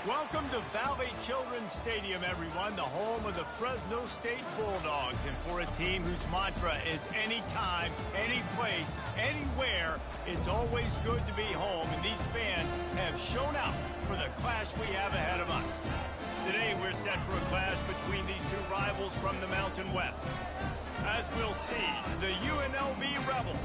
Welcome to Valley Children's Stadium, everyone, the home of the Fresno State Bulldogs. And for a team whose mantra is anytime, any place, anywhere, it's always good to be home. And these fans have shown out for the clash we have ahead of us. Today, we're set for a clash between these two rivals from the Mountain West. As we'll see, the UNLV Rebels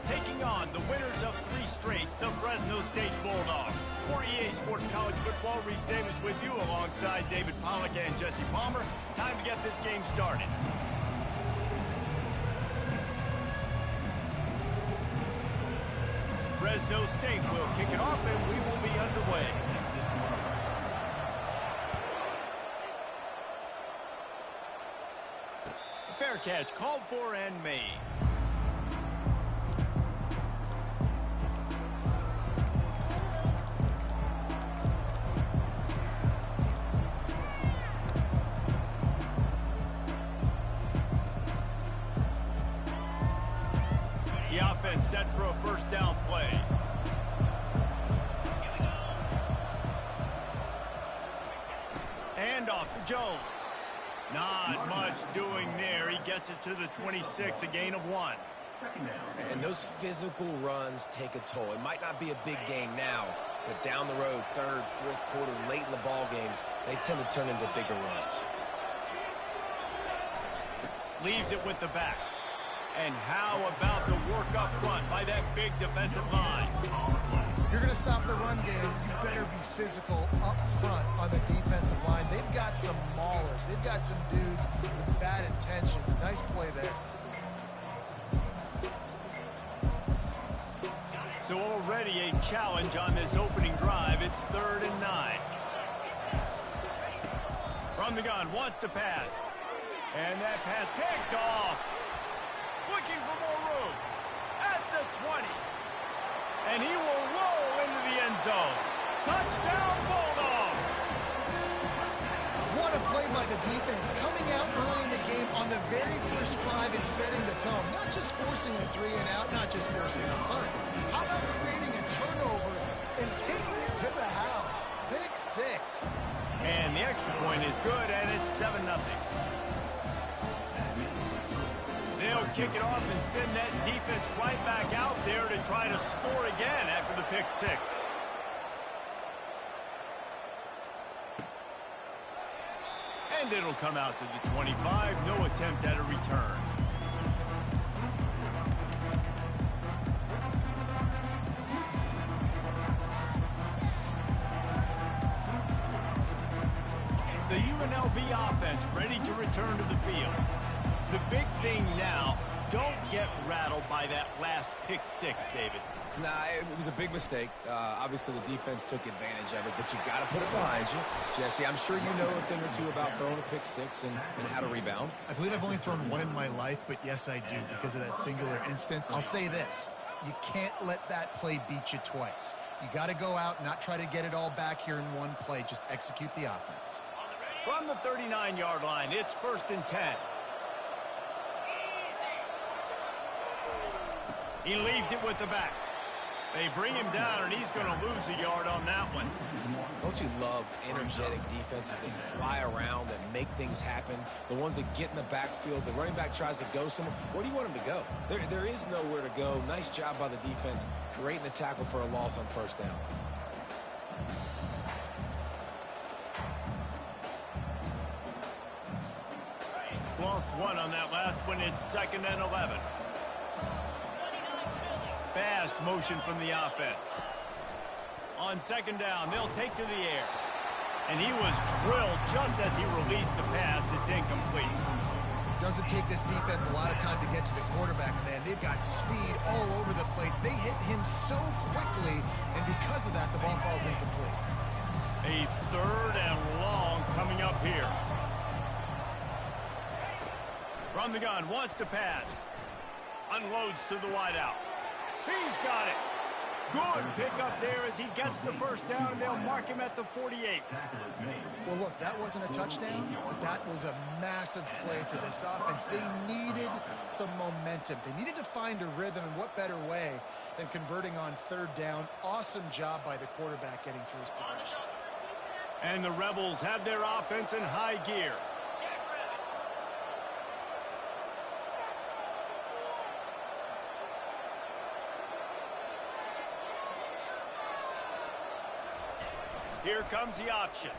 taking on the winners of 3 straight, the Fresno State Bulldogs. For EA Sports College Football, Reese Davis with you alongside David Pollack and Jesse Palmer. Time to get this game started. Fresno State will kick it off and we will be underway. Fair catch called for and made. The offense set for a first down play. And off to Jones. Not much doing there. He gets it to the 26, a gain of 1. And those physical runs take a toll. It might not be a big game now, but down the road, third, fourth quarter, late in the ball games, they tend to turn into bigger runs. Leaves it with the back. And how about the work up front by that big defensive line? If you're going to stop the run game, you better be physical up front on the defensive line. They've got some maulers. They've got some dudes with bad intentions. Nice play there. So already a challenge on this opening drive. It's 3rd and 9. From the gun, wants to pass. And that pass picked off. Looking for more room at the 20. And he will roll into the end zone. Touchdown, Bulldogs! What a play by the defense. Coming out early in the game on the very first drive and setting the tone. Not just forcing a 3 and out, not just forcing a punt. How about creating a turnover and taking it to the house? Pick 6. And the extra point is good, and it's 7-0. They'll kick it off and send that defense right back out there to try to score again after the pick 6. And it'll come out to the 25. No attempt at a return. The UNLV offense ready to return to the field. The big thing now, don't get rattled by that last pick 6, David. Nah, it was a big mistake. Obviously, the defense took advantage of it, but you got to put it behind you. Jesse, I'm sure you know a thing or two about throwing a pick 6 and how to rebound. I believe I've only thrown 1 in my life, but yes, I do because of that singular instance. I'll say this. You can't let that play beat you twice. You got to go out and not try to get it all back here in one play. Just execute the offense. From the 39-yard line, it's 1st and 10. He leaves it with the back. They bring him down, and he's going to lose a yard on that one. Don't you love energetic defenses that fly around and make things happen? The ones that get in the backfield, the running back tries to go somewhere. Where do you want him to go? There is nowhere to go. Nice job by the defense creating the tackle for a loss on 1st down. Lost 1 on that last one. It's 2nd and 11. Fast motion from the offense. On 2nd down, they'll take to the air. And he was drilled just as he released the pass. It's incomplete. Doesn't take this defense a lot of time to get to the quarterback, man. They've got speed all over the place. They hit him so quickly, and because of that, the ball falls incomplete. A 3rd and long coming up here. From the gun, wants to pass. Unloads to the wideout. He's got it. Good pickup there as he gets the first down, and they'll mark him at the 48. Well, look, that wasn't a touchdown, but that was a massive play for this offense. They needed some momentum. They needed to find a rhythm, and what better way than converting on 3rd down. Awesome job by the quarterback getting through his progression. And the Rebels have their offense in high gear. Here comes the option.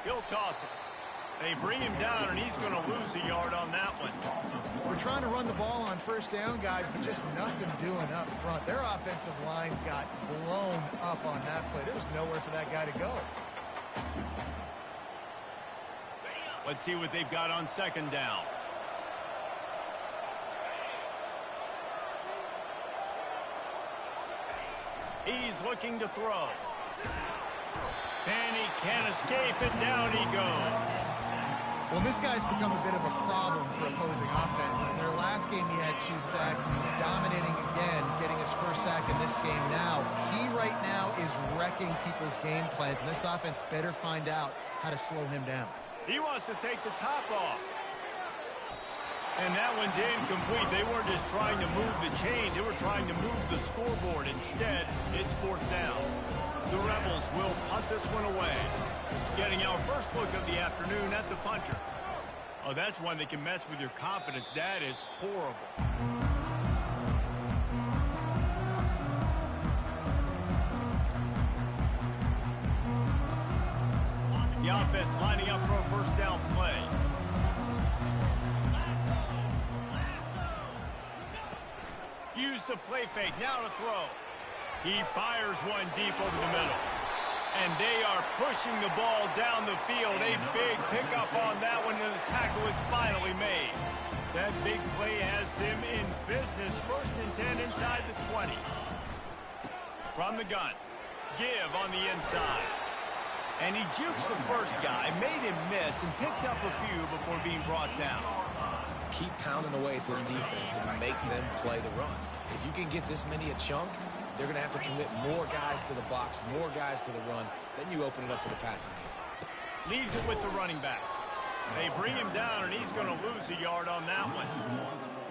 He'll toss it. They bring him down, and he's going to lose a yard on that one. We're trying to run the ball on first down, guys, but just nothing doing up front. Their offensive line got blown up on that play. There was nowhere for that guy to go. Let's see what they've got on second down. He's looking to throw. And he can't escape, and down he goes. Well, this guy's become a bit of a problem for opposing offenses. In their last game, he had 2 sacks, and he's dominating again, getting his first sack in this game now. He right now is wrecking people's game plans, and this offense better find out how to slow him down. He wants to take the top off. And that one's incomplete. They weren't just trying to move the chains. They were trying to move the scoreboard. Instead, it's fourth down. The Rebels will punt this one away. Getting our first look of the afternoon at the punter. Oh, that's one that can mess with your confidence. That is horrible. The offense lining up for a first down play. Use the play fake. Now to throw. He fires one deep over the middle. And they are pushing the ball down the field. A big pickup on that one, and the tackle is finally made. That big play has them in business. First and 10 inside the 20. From the gun. Give on the inside. And he jukes the first guy, made him miss, and picked up a few before being brought down. Keep pounding away at this defense and make them play the run. If you can get this many a chunk, they're going to have to commit more guys to the box, more guys to the run. Then you open it up for the passing game. Leaves it with the running back. They bring him down, and he's going to lose a yard on that one.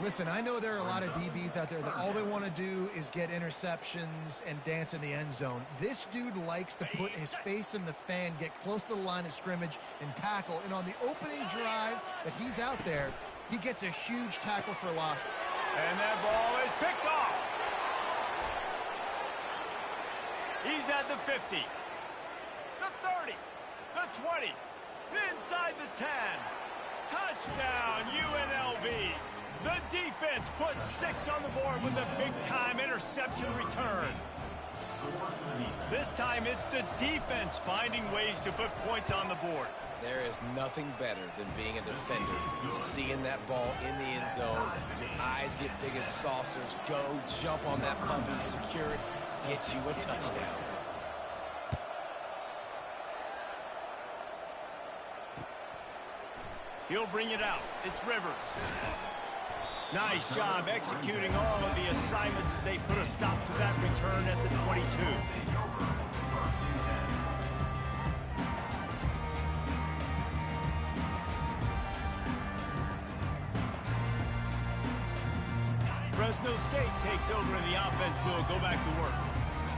Listen, I know there are a lot of DBs out there that all they want to do is get interceptions and dance in the end zone. This dude likes to put his face in the fan, get close to the line of scrimmage, and tackle. And on the opening drive that he's out there, he gets a huge tackle for loss. And that ball is picked off. He's at the 50, the 30, the 20, inside the 10. Touchdown, UNLV. The defense puts 6 on the board with a big-time interception return. This time it's the defense finding ways to put points on the board. There is nothing better than being a defender, seeing that ball in the end zone. Your eyes get big as saucers. Go, jump on that puppy, secure it, get you a touchdown. He'll bring it out. It's Rivers. Nice job executing all of the assignments as they put a stop to that return at the 22. Fresno State takes over and the offense will go back to work.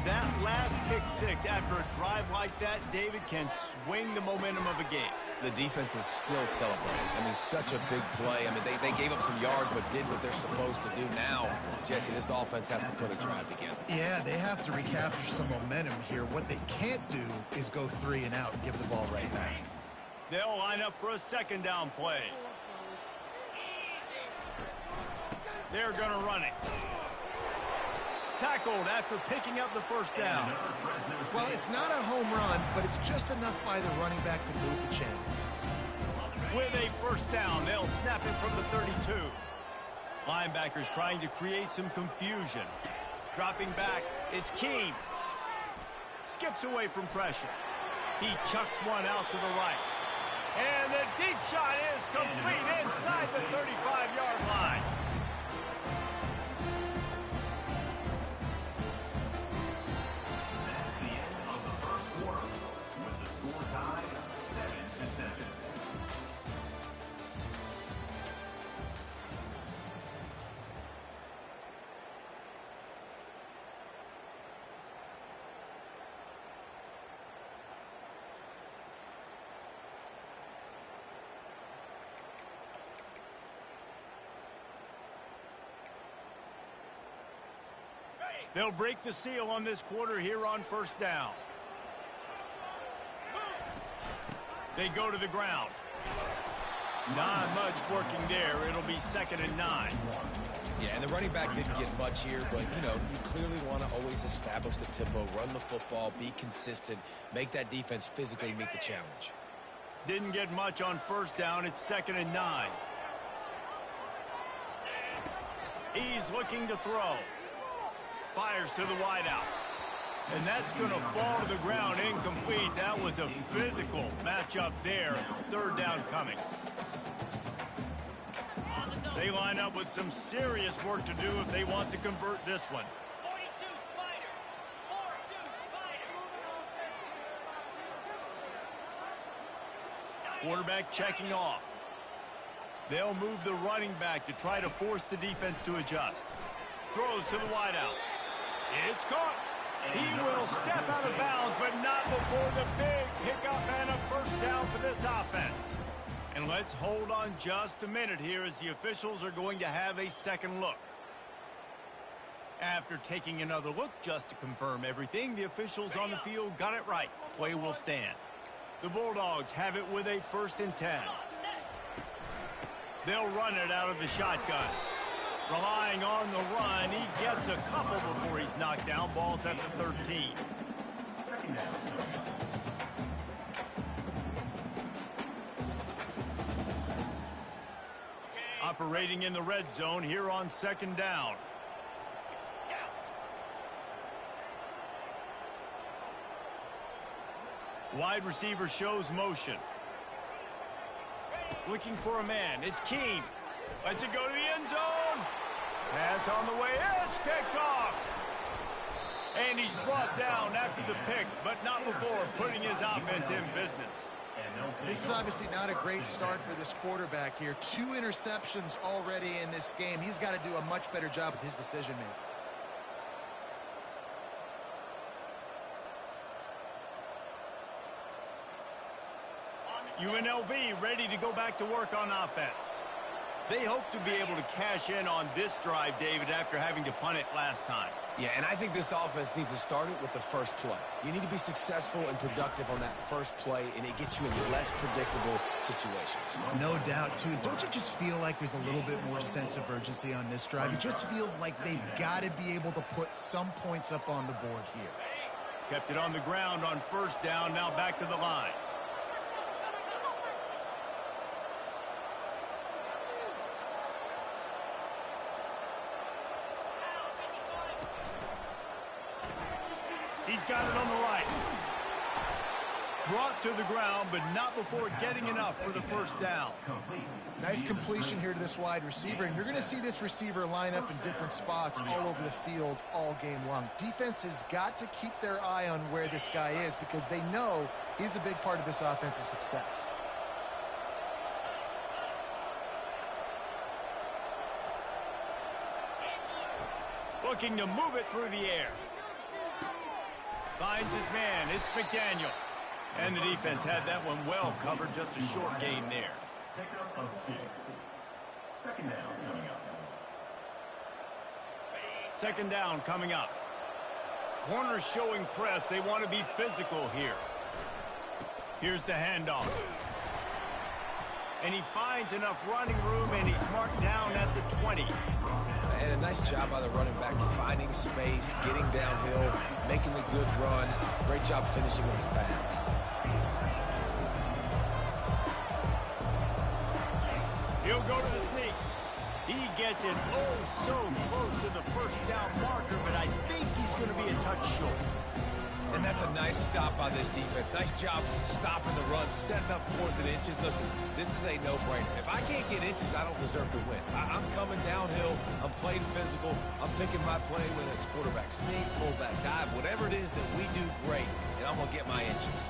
That last pick 6 after a drive like that, David, can swing the momentum of a game. The defense is still celebrating. I mean, such a big play. I mean, they gave up some yards but did what they're supposed to do. Now, Jesse, this offense has to put a drive together. Yeah, they have to recapture some momentum here. What they can't do is go 3 and out and give the ball right back. They'll line up for a second down play. They're going to run it. Tackled after picking up the first down. Well, it's not a home run, but it's just enough by the running back to move the chains. With a first down, they'll snap it from the 32. Linebackers trying to create some confusion. Dropping back, it's Keene. Skips away from pressure. He chucks one out to the right. And the deep shot is complete inside the 35-yard line. They'll break the seal on this quarter here on first down. They go to the ground. Not much working there. It'll be 2nd and 9. Yeah, and the running back didn't get much here, but, you know, you clearly want to always establish the tempo, run the football, be consistent, make that defense physically meet the challenge. Didn't get much on first down. It's 2nd and 9. He's looking to throw. Fires to the wideout. And that's going to fall to the ground incomplete. That was a physical matchup there. 3rd down coming. They line up with some serious work to do if they want to convert this one. 42 Spider. 42 Spider. Quarterback checking off. They'll move the running back to try to force the defense to adjust. Throws to the wideout. It's caught. He will step out of bounds, but not before the big pickup and a first down for this offense. And let's hold on just a minute here as the officials are going to have a second look. After taking another look just to confirm everything, the officials on the field got it right. Play will stand. The Bulldogs have it with a 1st and 10. They'll run it out of the shotgun. Relying on the run, he gets a couple before he's knocked down. Ball's at the 13. Operating in the red zone here on 2nd down. Wide receiver shows motion. Looking for a man. It's Keene. Lets it go to the end zone. Pass on the way. It's picked off. And he's brought down after the pick, but not before putting his offense in business. This is obviously not a great start for this quarterback here. 2 interceptions already in this game. He's got to do a much better job with his decision-making. UNLV ready to go back to work on offense. They hope to be able to cash in on this drive, David, after having to punt it last time. Yeah, and I think this offense needs to start it with the first play. You need to be successful and productive on that first play, and it gets you in less predictable situations. No doubt, too. Don't you just feel like there's a little bit more sense of urgency on this drive? It just feels like they've got to be able to put some points up on the board here. Kept it on the ground on first down, now back to the line. He's got it on the right. Brought to the ground, but not before getting enough for the first down. Nice completion here to this wide receiver, and you're going to see this receiver line up in different spots all over the field all game long. Defense has got to keep their eye on where this guy is because they know he's a big part of this offense's success. Looking to move it through the air. Finds his man. It's McDaniel. And the defense had that one well covered. Just a short gain there. Second down coming up. Corners showing press. They want to be physical here. Here's the handoff. And he finds enough running room, and he's marked down at the 20. And a nice job by the running back, finding space, getting downhill, making a good run. Great job finishing with his pads. He'll go to the sneak. He gets it so close to the first down marker, but I think he's going to be a touch short. And that's a nice stop by this defense. Nice job stopping the run, setting up 4th and inches. Listen, this is a no-brainer. If I can't get inches, I don't deserve to win. I'm coming downhill. I'm playing physical. I'm picking my play, whether it's quarterback sneak, fullback dive, whatever it is that we do great, and I'm going to get my inches.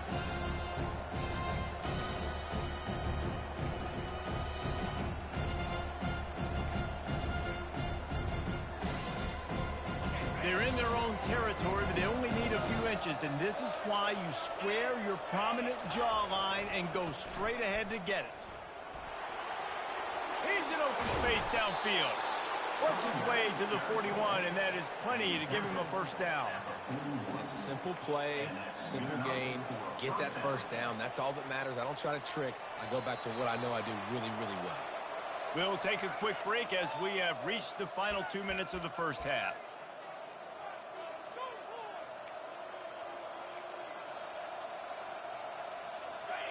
They're in their own territory, but they only need a few inches, and this is why you square your prominent jawline and go straight ahead to get it. He's in open space downfield. works his way to the 41, and that is plenty to give him a first down. It's simple play, simple gain, get that first down. That's all that matters. I don't try to trick. I go back to what I know I do really, really well. We'll take a quick break as we have reached the final 2 minutes of the first half.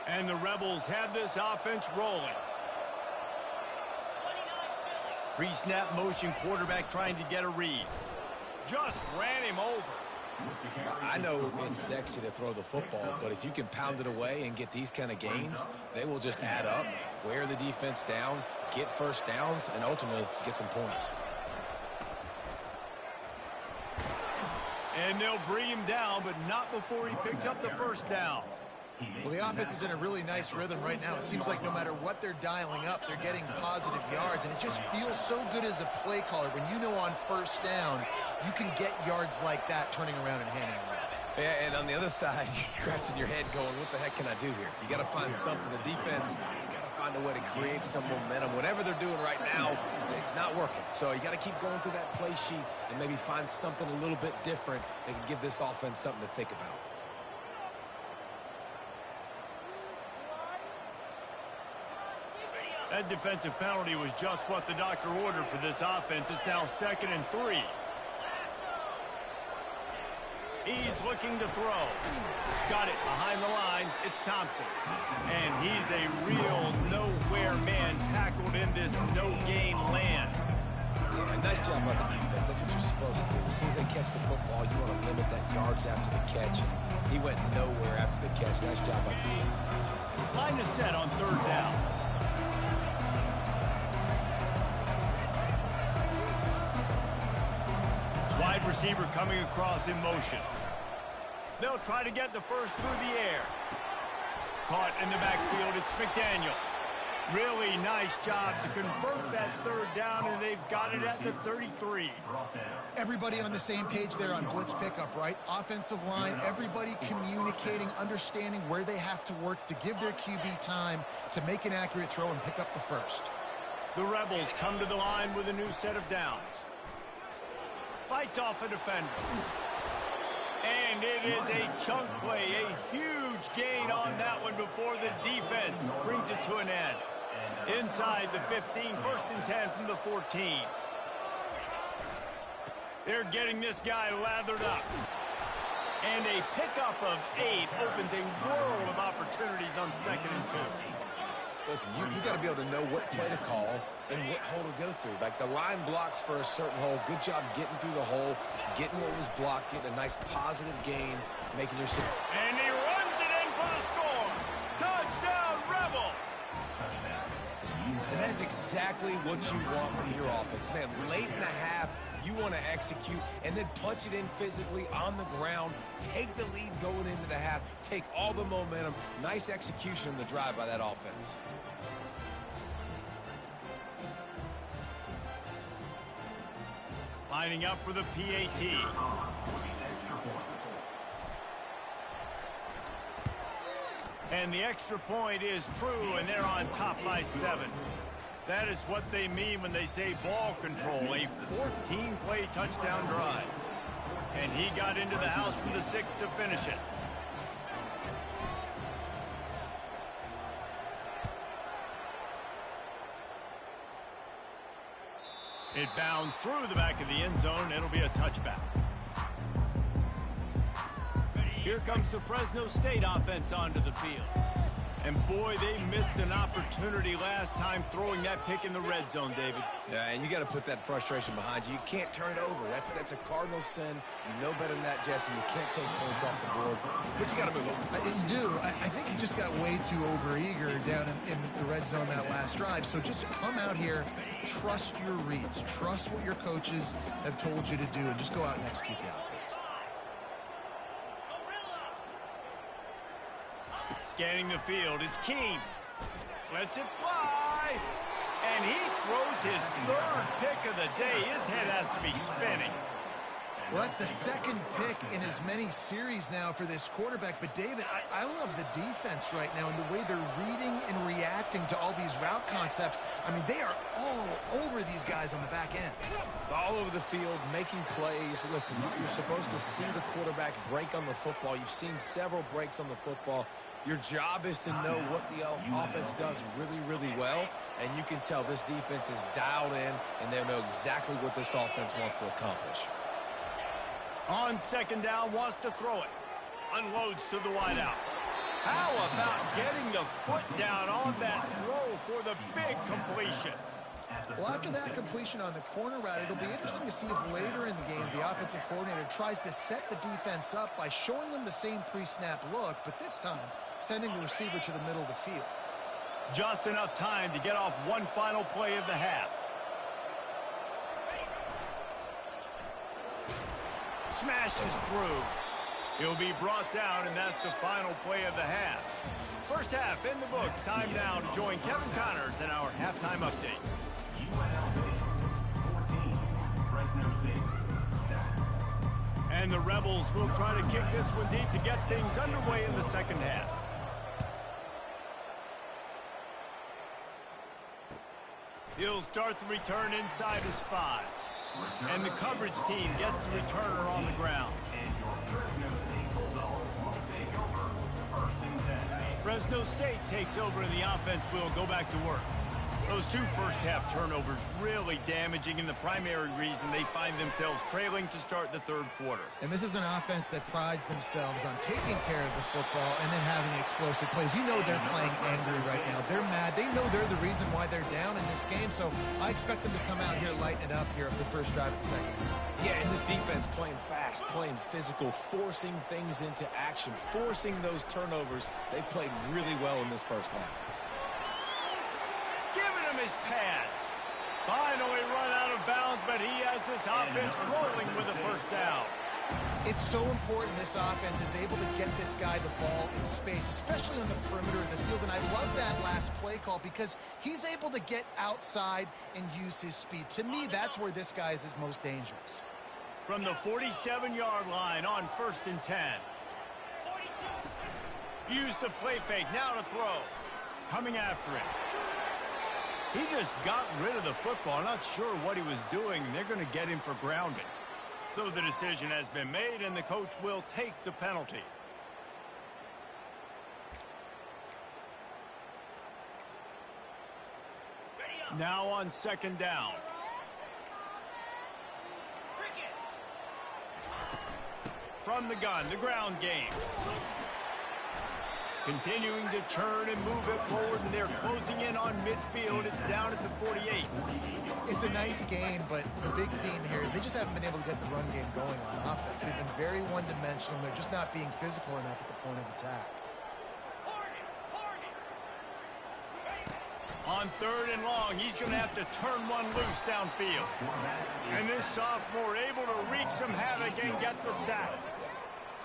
And the Rebels have this offense rolling. Pre-snap motion quarterback trying to get a read. Just ran him over. I know it's sexy to throw the football, but if you can pound it away and get these kind of gains, they will just add up, wear the defense down, get first downs, and ultimately get some points. And they'll bring him down, but not before he picks up the first down. Well, the offense is in a really nice rhythm right now. It seems like no matter what they're dialing up, they're getting positive yards, and it just feels so good as a play caller when you know on first down you can get yards like that turning around and handing it off. Yeah, and on the other side, you're scratching your head going, what the heck can I do here? You got to find something. The defense has got to find a way to create some momentum. Whatever they're doing right now, it's not working. So you got to keep going through that play sheet and maybe find something a little bit different that can give this offense something to think about. That defensive penalty was just what the doctor ordered for this offense. It's now 2nd and 3. He's looking to throw. Got it behind the line. It's Thompson. And he's a real nowhere man tackled in this no-gain land. Yeah, nice job by the defense. That's what you're supposed to do. As soon as they catch the football, you want to limit that yards after the catch. And he went nowhere after the catch. Nice job by the team. Line is set on 3rd down. Wide receiver coming across in motion. They'll try to get the first through the air. Caught in the backfield, it's McDaniel. Really nice job to convert that 3rd down, and they've got it at the 33. Everybody on the same page there on blitz pickup, right? Offensive line, everybody communicating, understanding where they have to work to give their QB time to make an accurate throw and pick up the first. The Rebels come to the line with a new set of downs. Fights off a defender. And it is a chunk play, a huge gain on that one before the defense brings it to an end. Inside the 15, 1st and 10 from the 14. They're getting this guy lathered up. And a pickup of 8 opens a world of opportunities on 2nd and 2. Listen, you got to be able to know what play to call and what hole to go through. Like the line blocks for a certain hole. Good job getting through the hole, getting what was blocked, getting a nice positive gain, making your... And he runs it in for the score. Touchdown, Rebels! And that is exactly what you want from your offense. Man, late in the half, you want to execute and then punch it in physically on the ground, take the lead going into the half, take all the momentum. Nice execution in the drive by that offense. Lining up for the PAT. And the extra point is true, and they're on top by 7. That is what they mean when they say ball control, a 14-play touchdown drive. And he got into the house from the 6 to finish it. It bounds through the back of the end zone. It'll be a touchback. Here comes the Fresno State offense onto the field. And boy, they missed an opportunity last time throwing that pick in the red zone, David. Yeah, and you got to put that frustration behind you. You can't turn it over. That's a Cardinal sin. You know better than that, Jesse. You can't take points off the board. But you got to move on. You do. I think he just got way too overeager down in the red zone that last drive. So just come out here, trust your reads, trust what your coaches have told you to do, and just go out and execute the offense. Scanning the field, it's Keene. Lets it fly. And he throws his 3rd pick of the day. His head has to be spinning. Well, that's the 2nd pick in as many series now for this quarterback. But, David, I love the defense right now and the way they're reading and reacting reacting to all these route concepts. I mean, they are all over these guys on the back end. All over the field, making plays. Listen, you're supposed to see the quarterback break on the football. You've seen several breaks on the football. Your job is to know what the offense does really, really well, and you can tell this defense is dialed in, and they know exactly what this offense wants to accomplish. On second down, wants to throw it. Unloads to the wideout. How about getting the foot down on that throw for the big completion? Well, after that completion on the corner route, it'll be interesting to see if later in the game the offensive coordinator tries to set the defense up by showing them the same pre-snap look, but this time sending the receiver to the middle of the field. Just enough time to get off one final play of the half. Smashes through. He'll be brought down, and that's the final play of the half. First half in the books. Time now to join Kevin Connors in our halftime update. UNLV 14, Fresno St. 7. And the Rebels will try to kick this one deep to get things underway in the second half. He'll start the return inside his 5. And the coverage team gets the returner on the ground. And your Fresno State Bulldogs will take over first and 10. Fresno State takes over and the offense will go back to work. Those two first-half turnovers really damaging, and the primary reason they find themselves trailing to start the third quarter. And this is an offense that prides themselves on taking care of the football and then having explosive plays. You know they're playing angry right now. They're mad. They know they're the reason why they're down in this game, so I expect them to come out here, lighten it up here of the first drive of the second. Yeah, and this defense playing fast, playing physical, forcing things into action, forcing those turnovers. They played really well in this first half. Giving him his pads. Finally run out of bounds, but he has this offense rolling with a first down. It's so important this offense is able to get this guy the ball in space, especially on the perimeter of the field. And I love that last play call because he's able to get outside and use his speed. To me, that's where this guy is his most dangerous. From the 47-yard line on first and 10. Use the play fake, now to throw. Coming after him. He just got rid of the football. Not sure what he was doing. They're going to get him for grounding. So the decision has been made, and the coach will take the penalty. Now on second down. From the gun, the ground game. Continuing to churn and move it forward, and they're closing in on midfield. It's down at the 48. It's a nice game, but the big theme here is they just haven't been able to get the run game going on offense. They've been very one-dimensional. They're just not being physical enough at the point of attack. On third and long, he's going to have to turn one loose downfield. And this sophomore able to wreak some havoc and get the sack.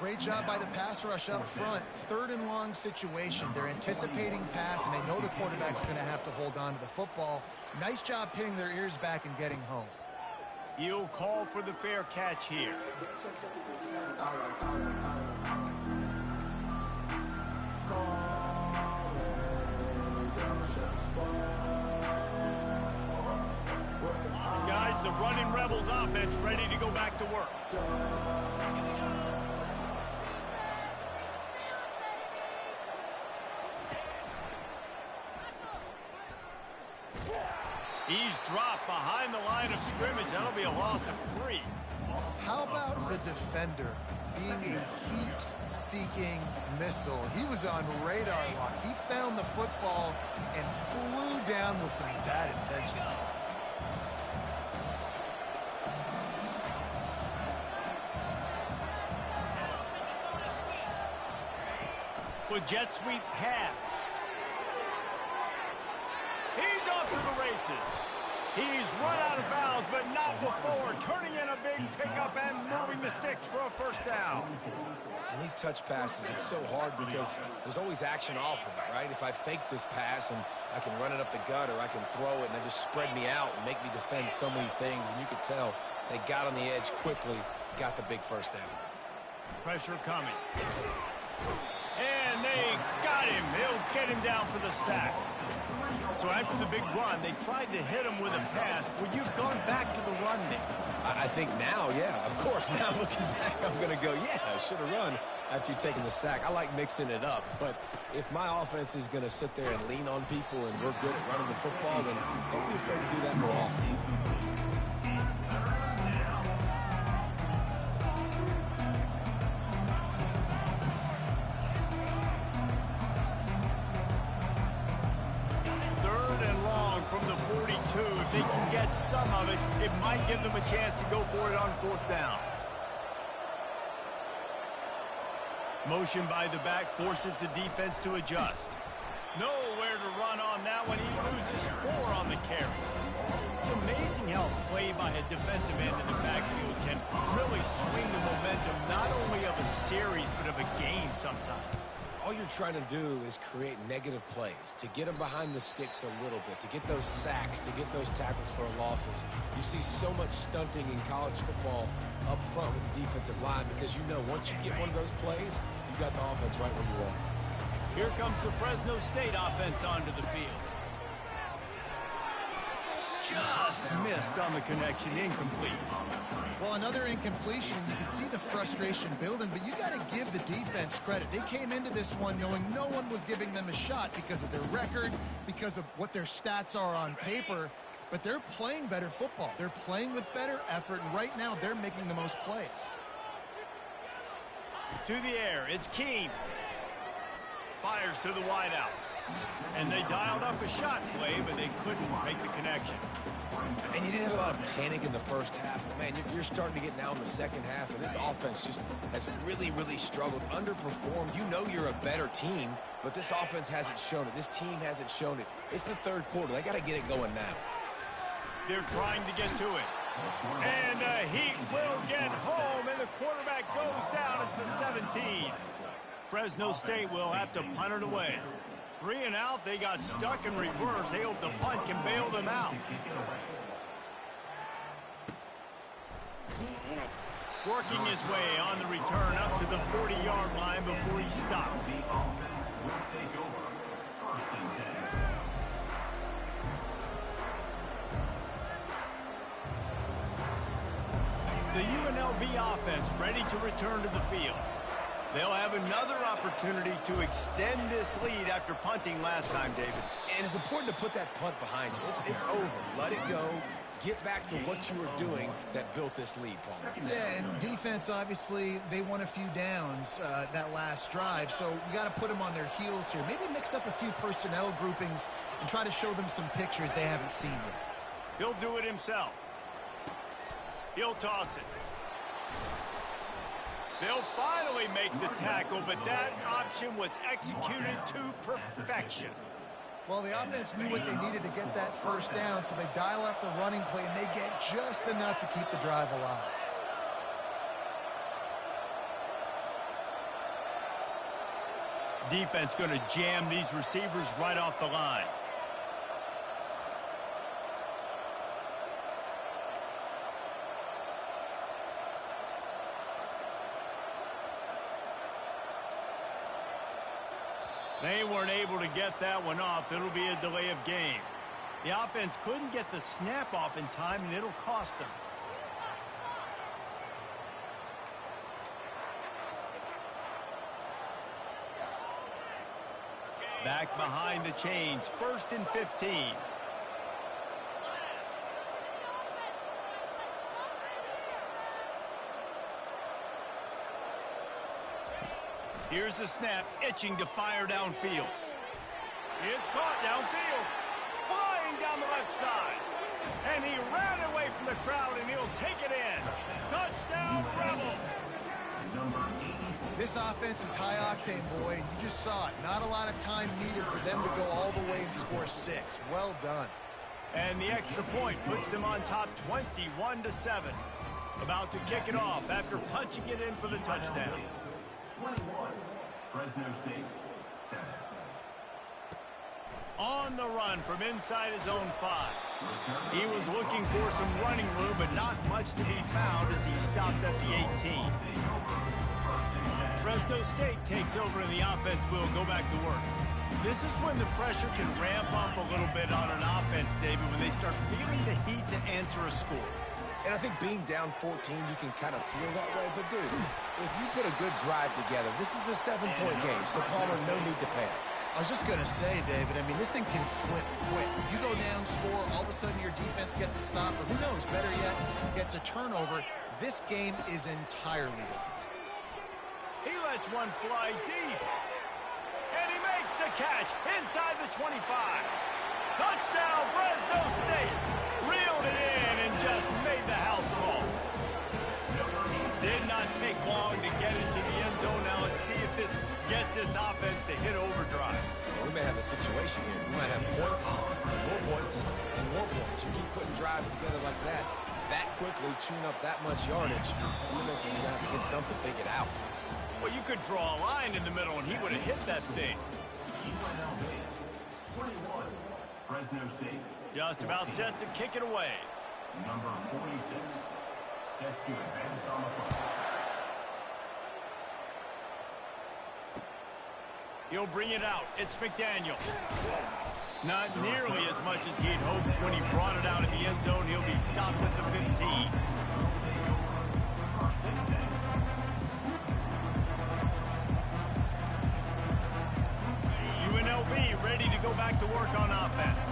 Great job by the pass rush up front. Third and long situation. They're anticipating pass, and they know the quarterback's going to have to hold on to the football. Nice job pinning their ears back and getting home. He'll call for the fair catch here. Guys, the running Rebels offense ready to go back to work. He's dropped behind the line of scrimmage. That'll be a loss of 3. How about the defender being a heat-seeking missile? He was on radar lock. He found the football and flew down with some bad intentions. With jet sweep pass. He's off to the races. He's run out of bounds, but not before turning in a big pickup and moving the sticks for a first down. And these touch passes, it's so hard because there's always action off of it, right? If I fake this pass and I can run it up the gut, or I can throw it and it just spread me out and make me defend so many things. And you could tell they got on the edge quickly, got the big first down. Pressure coming. And they got him. They'll get him down for the sack. So after the big run, they tried to hit him with a pass. Would you have gone back to the run there? I think now, yeah, of course. Now looking back, I'm going to go, yeah, I should have run after you've taken the sack. I like mixing it up, but if my offense is going to sit there and lean on people and we're good at running the football, then don't be afraid to do that more often. If they can get some of it, it might give them a chance to go for it on fourth down. Motion by the back forces the defense to adjust. Nowhere to run on that one. He loses 4 on the carry. It's amazing how play by a defensive end in the backfield can really swing the momentum not only of a series but of a game sometimes. All you're trying to do is create negative plays, to get them behind the sticks a little bit, to get those sacks, to get those tackles for losses. You see so much stunting in college football up front with the defensive line because you know once you get one of those plays, you got the offense right where you want. Here comes the Fresno State offense onto the field. Just missed on the connection, incomplete. Well, another incompletion. You can see the frustration building, but you got to give the defense credit. They came into this one knowing no one was giving them a shot because of their record, because of what their stats are on paper, but they're playing better football. They're playing with better effort, and right now they're making the most plays. To the air, it's Keene. Fires to the wideout. And they dialed up a shot play, but they couldn't make the connection. And you didn't have a lot of panic in the first half. But man, you're starting to get now in the second half, and this offense just has really, really struggled, underperformed. You know you're a better team, but this offense hasn't shown it. This team hasn't shown it. It's the third quarter. They got to get it going now. They're trying to get to it. And he will get home, and the quarterback goes down at the 17. Fresno State will have to punt it away. 3 and out, they got stuck in reverse. They hope the punt can bail them out. Working his way on the return up to the 40-yard line before he stopped. The offense will take over. 1st and 10. The UNLV offense ready to return to the field. They'll have another opportunity to extend this lead after punting last time, David. And it's important to put that punt behind you. It's over. Let it go. Get back to what you were doing that built this lead, Paul. Yeah, and defense, obviously, they won a few downs that last drive, so you got to put them on their heels here. Maybe mix up a few personnel groupings and try to show them some pictures they haven't seen yet. He'll do it himself. He'll toss it. They'll finally make the tackle, but that option was executed to perfection. Well, the offense knew what they needed to get that first down, so they dial up the running play, and they get just enough to keep the drive alive. Defense going to jam these receivers right off the line. They weren't able to get that one off. It'll be a delay of game. The offense couldn't get the snap off in time, and it'll cost them. Back behind the chains, 1st and 15. Here's the snap, itching to fire downfield. It's caught downfield, flying down the left side. And he ran away from the crowd, and he'll take it in. Touchdown, Rebel. This offense is high octane, boy, and you just saw it. Not a lot of time needed for them to go all the way and score 6. Well done. And the extra point puts them on top 21-7. About to kick it off after punching it in for the touchdown. 21, Fresno State, 7. On the run from inside his own 5. He was looking for some running room, but not much to be found as he stopped at the 18. Fresno State takes over and the offense will go back to work. This is when the pressure can ramp up a little bit on an offense, David, when they start feeling the heat to answer a score. And I think being down 14, you can kind of feel that way. But, dude, if you put a good drive together, this is a 7-point game, so Palmer, no need to panic. I was just going to say, David, I mean, this thing can flip quick. You go down, score, all of a sudden your defense gets a stop, or who knows, better yet, gets a turnover. This game is entirely different. He lets one fly deep. And he makes the catch inside the 25. Touchdown, Fresno State. Reeled it in and just made the house call. Did not take long to get into the end zone. Now let's see if this gets this offense to hit overdrive. We may have a situation here. We might have points, more points, and more points. You keep putting drives together like that quickly, chewing up that much yardage, defense is going to have to get something figured out. Well, you could draw a line in the middle, and he would have hit that thing. UNLV 21, Fresno State. Just about set to kick it away. Number 46, set to advance on the foot. He'll bring it out. It's McDaniel. Not nearly as much as he'd hoped when he brought it out in the end zone. He'll be stopped at the 15. UNLV ready to go back to work on offense.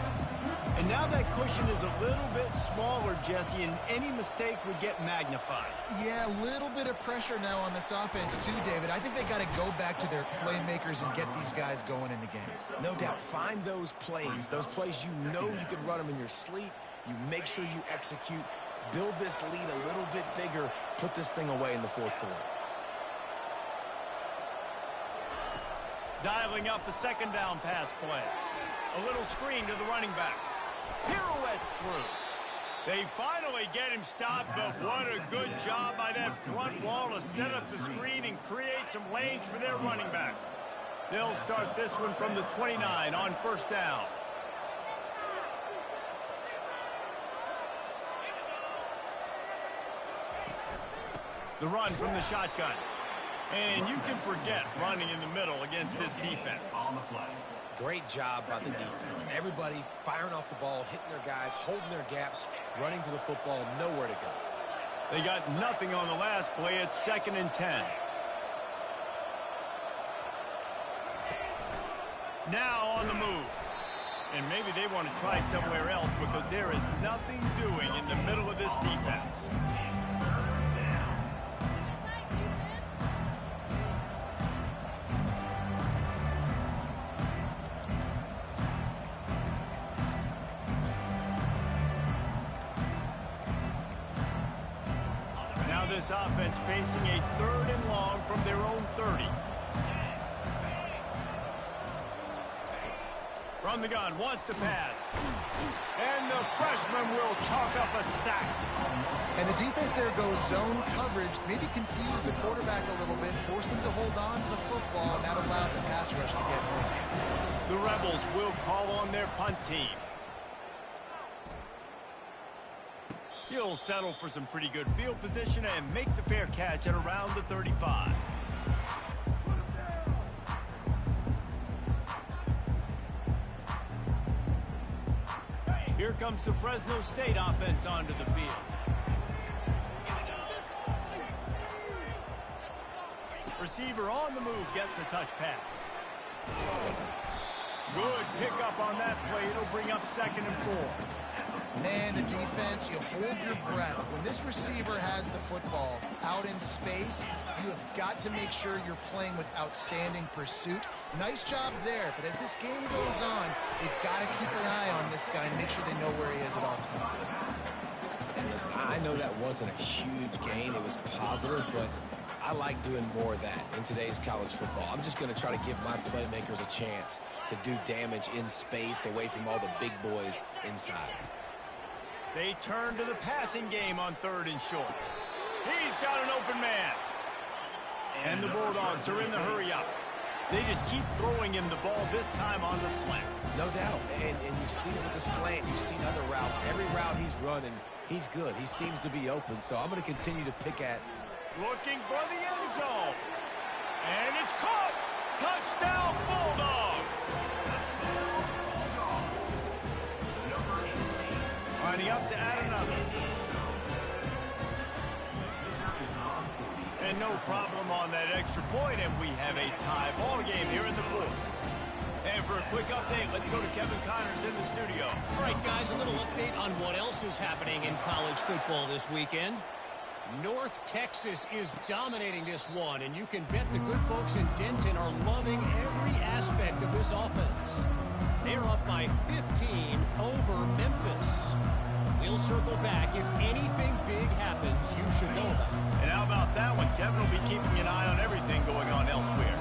And now that cushion is a little bit smaller, Jesse, and any mistake would get magnified. Yeah, a little bit of pressure now on this offense too, David. I think they got to go back to their playmakers and get these guys going in the game. No doubt. Find those plays you know you can run them in your sleep. You make sure you execute. Build this lead a little bit bigger. Put this thing away in the fourth quarter. Dialing up a second down pass play. A little screen to the running back. Pirouettes through. They finally get him stopped, but what a good job by that front wall to set up the screen and create some lanes for their running back. They'll start this one from the 29 on first down. The run from the shotgun. And you can forget running in the middle against this defense. On the play. Great job by the defense. Everybody firing off the ball, hitting their guys, holding their gaps, running to the football, nowhere to go. They got nothing on the last play. It's 2nd and 10. Now on the move. And maybe they want to try somewhere else because there is nothing doing in the middle of this defense. This offense facing a 3rd and long from their own 30. From the gun, wants to pass. And the freshman will chalk up a sack. And the defense there goes zone coverage, maybe confused the quarterback a little bit, forced him to hold on to the football, and that allowed the pass rush to get home. The Rebels will call on their punt team. He'll settle for some pretty good field position and make the fair catch at around the 35. Here comes the Fresno State offense onto the field. Receiver on the move gets the touch pass. Good pickup on that play. It'll bring up 2nd and 4. Man, the defense, you hold your breath. When this receiver has the football out in space, you have got to make sure you're playing with outstanding pursuit. Nice job there, but as this game goes on, you've got to keep an eye on this guy and make sure they know where he is at all times. And listen, I know that wasn't a huge gain. It was positive, but I like doing more of that in today's college football. I'm just going to try to give my playmakers a chance to do damage in space away from all the big boys inside. They turn to the passing game on 3rd and short. He's got an open man. And the Bulldogs are in the hurry up. They just keep throwing him the ball, this time on the slant. No doubt. And you've seen it with the slant. You've seen other routes. Every route he's running, he's good. He seems to be open. So I'm going to continue to pick at. Looking for the end zone. And it's caught. Touchdown, Bulldogs. Lining up to add another. And no problem on that extra point, and we have a tie ball game here in the fourth. And for a quick update, let's go to Kevin Connors in the studio. All right, guys, a little update on what else is happening in college football this weekend. North Texas is dominating this one, and you can bet the good folks in Denton are loving every aspect of this offense. They're up by 15 over Memphis. We'll circle back. If anything big happens, you should know about it. And how about that one? Kevin will be keeping an eye on everything going on elsewhere.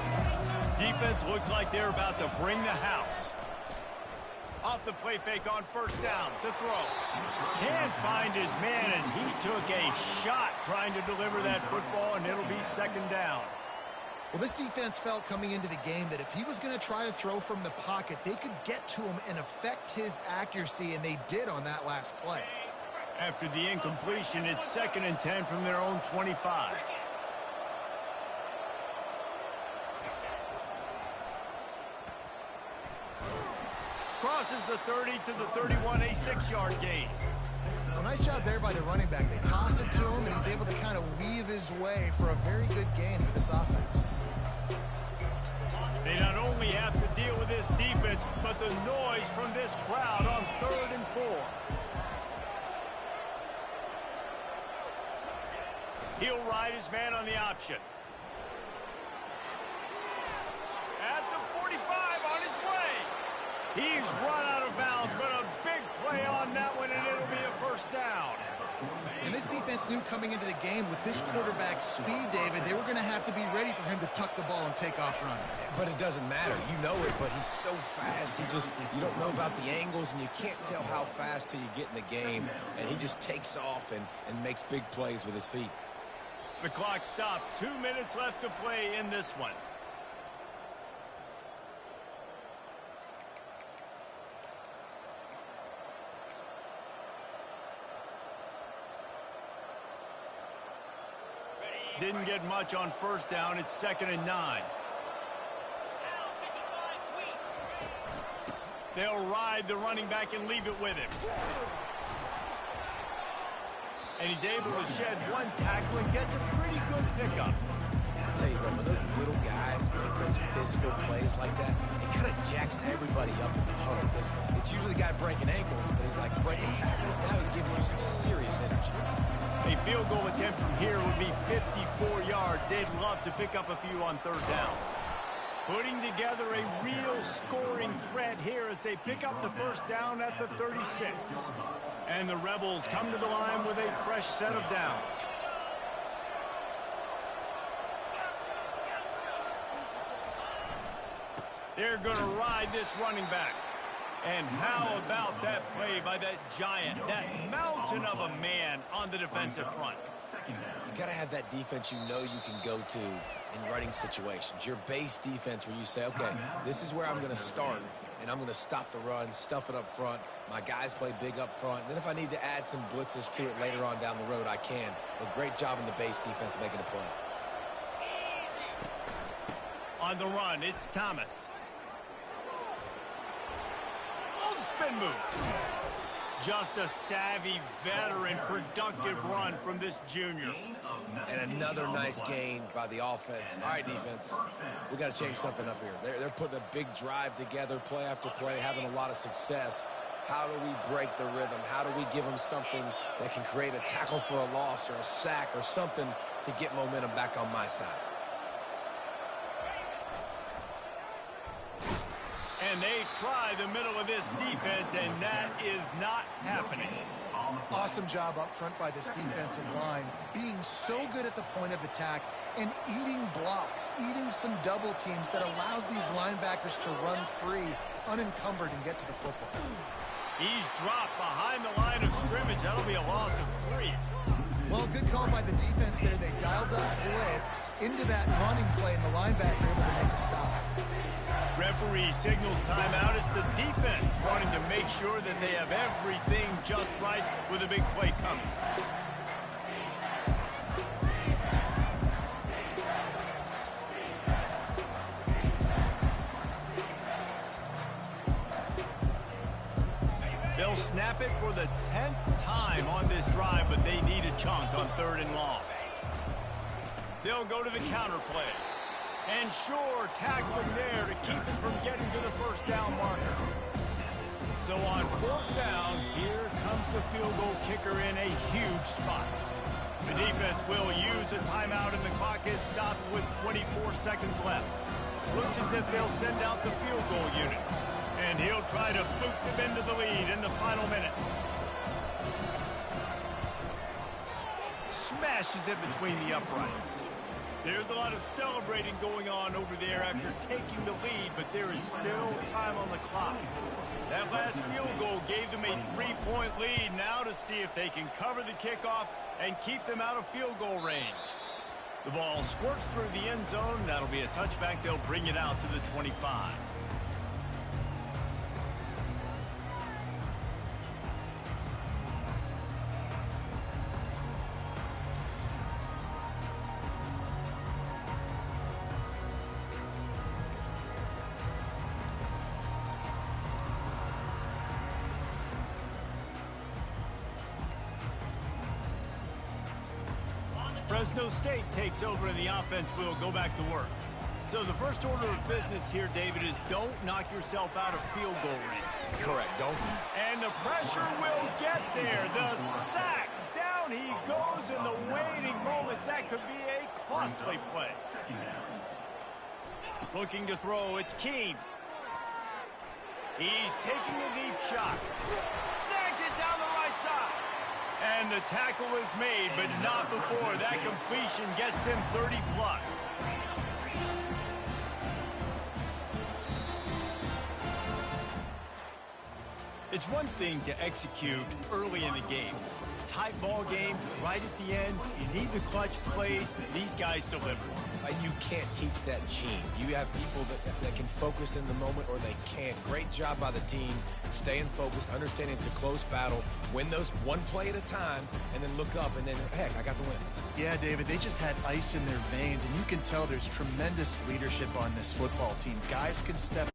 Defense looks like they're about to bring the house. Off the play fake on first down to throw. Can't find his man as he took a shot trying to deliver that football, and it'll be second down. Well, this defense felt coming into the game that if he was going to try to throw from the pocket, they could get to him and affect his accuracy, and they did on that last play. After the incompletion, it's 2nd and 10 from their own 25. Crosses the 30 to the 31, a 6-yard gain. Well, nice job there by the running back. They toss it to him, and he's able to kind of weave his way for a very good gain for this offense. They not only have to deal with this defense, but the noise from this crowd on 3rd and 4. He'll ride his man on the option. At the 45 on his way. He's run out of bounds, but a big play on that one, and it'll be a first down. And this defense knew coming into the game with this quarterback's speed, David, they were going to have to be ready for him to tuck the ball and take off running. But it doesn't matter. You know it, but he's so fast. You don't know about the angles, and you can't tell how fast till you get in the game. And he just takes off and makes big plays with his feet. The clock stops. 2 minutes left to play in this one. Didn't get much on first down. It's 2nd and 9. They'll ride the running back and leave it with him. And he's able to shed one tackle and gets a pretty good pickup. I'll tell you what, when those little guys make those physical plays like that, it kind of jacks everybody up in the huddle because it's usually the guy breaking ankles, but he's like breaking tackles. Now he's giving you some serious energy. A field goal attempt from here would be 54 yards. They'd love to pick up a few on 3rd down. Putting together a real scoring threat here as they pick up the first down at the 36. And the Rebels come to the line with a fresh set of downs. They're going to ride this running back. And how about that play by that giant, that mountain of a man on the defensive front? You got to have that defense you know you can go to in running situations. Your base defense where you say, okay, this is where I'm going to start, and I'm going to stop the run, stuff it up front. My guys play big up front. Then if I need to add some blitzes to it later on down the road, I can. But great job in the base defense making a play. On the run, it's Thomas. Spin move. Just a savvy, veteran, productive run from this junior. And another nice gain by the offense. All right, defense, we got to change something up here. They're putting a big drive together, play after play, having a lot of success. How do we break the rhythm? How do we give them something that can create a tackle for a loss or a sack or something to get momentum back on my side? And they try the middle of this defense, and that is not happening. Awesome job up front by this defensive line, being so good at the point of attack and eating blocks, eating some double teams that allows these linebackers to run free, unencumbered, and get to the football. He's dropped behind the line of scrimmage. That'll be a loss of 3. Well, good call by the defense there. They dialed up blitz into that running play, and the linebacker able to make a stop. Referee signals timeout. It's the defense wanting to make sure that they have everything just right with a big play coming. They'll snap it for the 10th time on this drive, but they need a chunk on 3rd and long. They'll go to the counter play. And sure, tackling there to keep him from getting to the first down marker. So on 4th down, here comes the field goal kicker in a huge spot. The defense will use a timeout, and the clock is stopped with 24 seconds left. Looks as if they'll send out the field goal unit. And he'll try to boot them into the lead in the final minute. Smashes it between the uprights. There's a lot of celebrating going on over there after taking the lead, but there is still time on the clock. That last field goal gave them a 3-point lead. Now to see if they can cover the kickoff and keep them out of field goal range. The ball squirts through the end zone. That'll be a touchback. They'll bring it out to the 25. Fresno State takes over and the offense will go back to work. So the first order of business here, David, is don't knock yourself out of field goal range. Correct, don't. And the pressure will get there. The sack. Down he goes in the waiting moments. That could be a costly play. Looking to throw, it's Keene. He's taking a deep shot. Snags it down the right side. And the tackle is made, but not before that completion gets them 30+. It's one thing to execute early in the game. Tight ball game, right at the end, you need the clutch plays. These guys deliver. You can't teach that gene. You have people that can focus in the moment or they can't. Great job by the team, staying focused, understanding it's a close battle, win those one play at a time, and then look up, and then, heck, I got the win. Yeah, David, they just had ice in their veins, and you can tell there's tremendous leadership on this football team. Guys can step